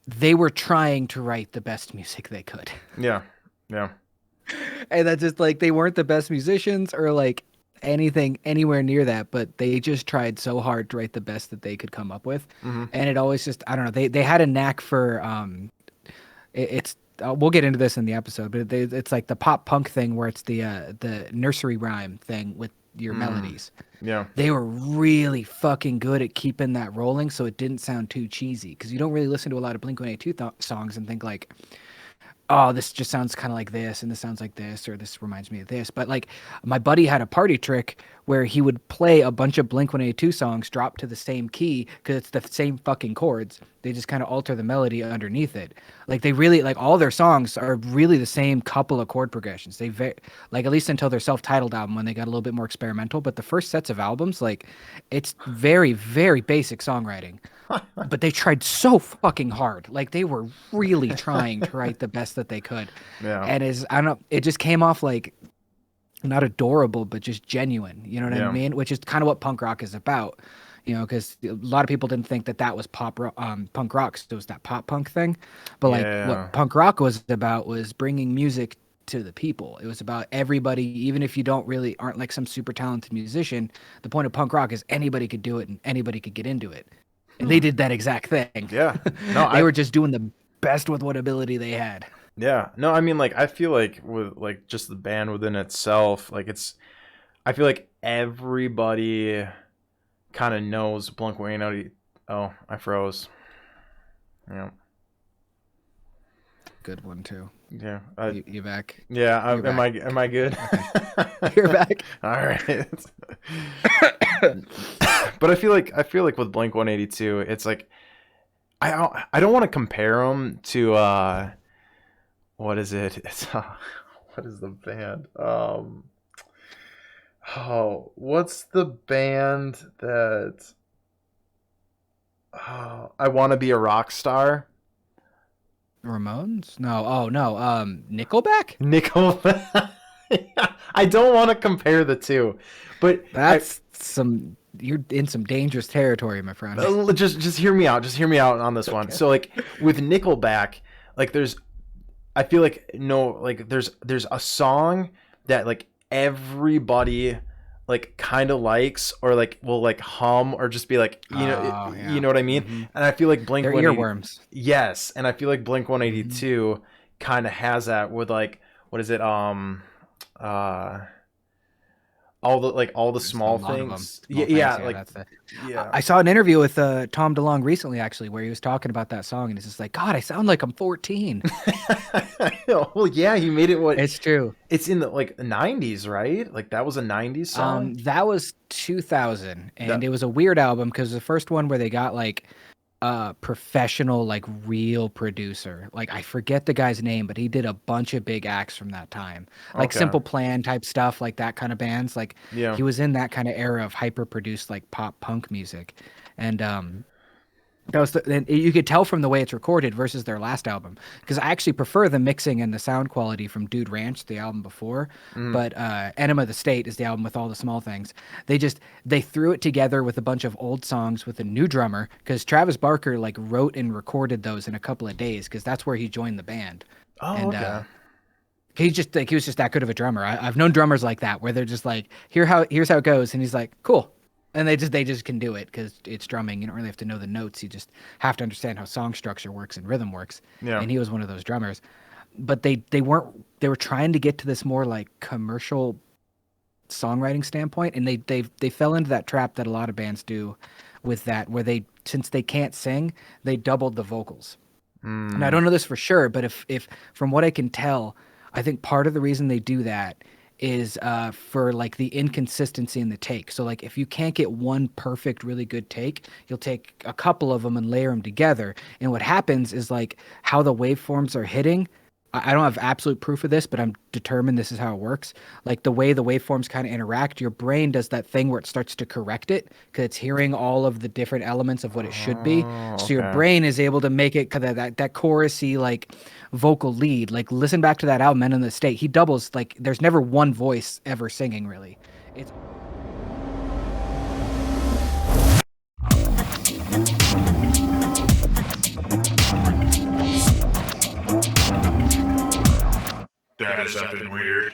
they were trying to write the best music they could. Yeah. Yeah. And that's just like they weren't the best musicians or like anything anywhere near that, but they just tried so hard to write the best that they could come up with. Hmm. And it always just I don't know, they had a knack for it's we'll get into this in the episode, but it's like the pop punk thing where it's the nursery rhyme thing with your Mm. melodies. Yeah. They were really fucking good at keeping that rolling so it didn't sound too cheesy because you don't really listen to a lot of Blink-182 songs and think like, oh, this just sounds kind of like this, and this sounds like this, or this reminds me of this. But like, my buddy had a party trick where he would play a bunch of Blink 182 songs drop to the same key because it's the same fucking chords. They just kind of alter the melody underneath it. Like, they really, like, all their songs are really the same couple of chord progressions. Like, at least until their self titled album when they got a little bit more experimental. But the first sets of albums, like, it's very, very basic songwriting, but they tried so fucking hard. Like they were really trying to write the best that they could. Yeah. And I don't know, it just came off like not adorable, but just genuine. You know what I Yeah. mean? Which is kind of what punk rock is about. You know, because a lot of people didn't think that that was punk rock. So it was that pop punk thing. But like Yeah. what punk rock was about was bringing music to the people. It was about everybody, even if you aren't like some super talented musician. The point of punk rock is anybody could do it and anybody could get into it. And they Hmm. did that exact thing. Yeah. No, They I were just doing the best with what ability they had. yeah. No, I mean like I feel like with like just the band within itself, like it's I feel like everybody kind of knows Blink-182. Oh, I froze. Yeah. Good one too. Yeah. You back? Yeah, You're am I back. good? Okay. You're back. All right. But I feel like with Blink 182, it's like I don't want to compare them to what is it? It's what is the band? Oh, what's the band that I want to be a rock star? Ramones? No. Oh no. Nickelback? Nickel. I don't want to compare the two, but I That's some. You're in some dangerous territory, my friend. just hear me out. Just hear me out on this one. Okay. So like with Nickelback, like I feel like no like there's a song that like everybody like kind of likes or like will like hum or just be like Oh you yeah. know what I mean? Hmm. And I feel like Blink They're 180 earworms. yes, and I feel like Blink Hmm. 182 kind of has that with like what is it uh all the There's a small lot of them. things. Yeah, Small things. yeah, Yeah, like that's it. yeah. I saw an interview with Tom DeLonge recently, actually, where he was talking about that song, and he's just like, "God, I sound like I'm 14." Well, yeah, he made it what It's true. it's in the like 90s, right? Like that was a 90s song. That was 2000, and That it was a weird album because the first one where they got like a professional, like real producer. Like I forget the guy's name, but he did a bunch of big acts from that time, like okay. Simple Plan type stuff, like that kind of bands. Like Yeah. he was in that kind of era of hyper produced like pop punk music, and and you could tell from the way it's recorded versus their last album because I actually prefer the mixing and the sound quality from Dude Ranch, the album before. Mm. But Enema of the State is the album with all the small things. They threw it together with a bunch of old songs with a new drummer because Travis Barker like wrote and recorded those in a couple of days because that's where he joined the band. Oh, And okay. he was just that good of a drummer. I've known drummers like that where they're just like, here's how it goes, and he's like, cool, and they just can do it because it's drumming. You don't really have to know the notes. You just have to understand how song structure works and rhythm works. Yeah. And he was one of those drummers. But they were trying to get to this more like commercial songwriting standpoint, and they fell into that trap that a lot of bands do with that, where they since they can't sing, they doubled the vocals. And I Mm. don't know this for sure, but if from what I can tell, I think part of the reason they do that is for like the inconsistency in the take. So like if you can't get one perfect, really good take, you'll take a couple of them and layer them together. And what happens is like how the waveforms are hitting. I don't have absolute proof of this, but I'm determined this is how it works. Like the way the waveforms kind of interact, your brain does that thing where it starts to correct it because it's hearing all of the different elements of what it should be. Oh, So your okay. brain is able to make it kind of that chorusy like vocal lead. Like listen back to that album, Men in the State. He doubles like there's never one voice ever singing really. It's That is up and weird.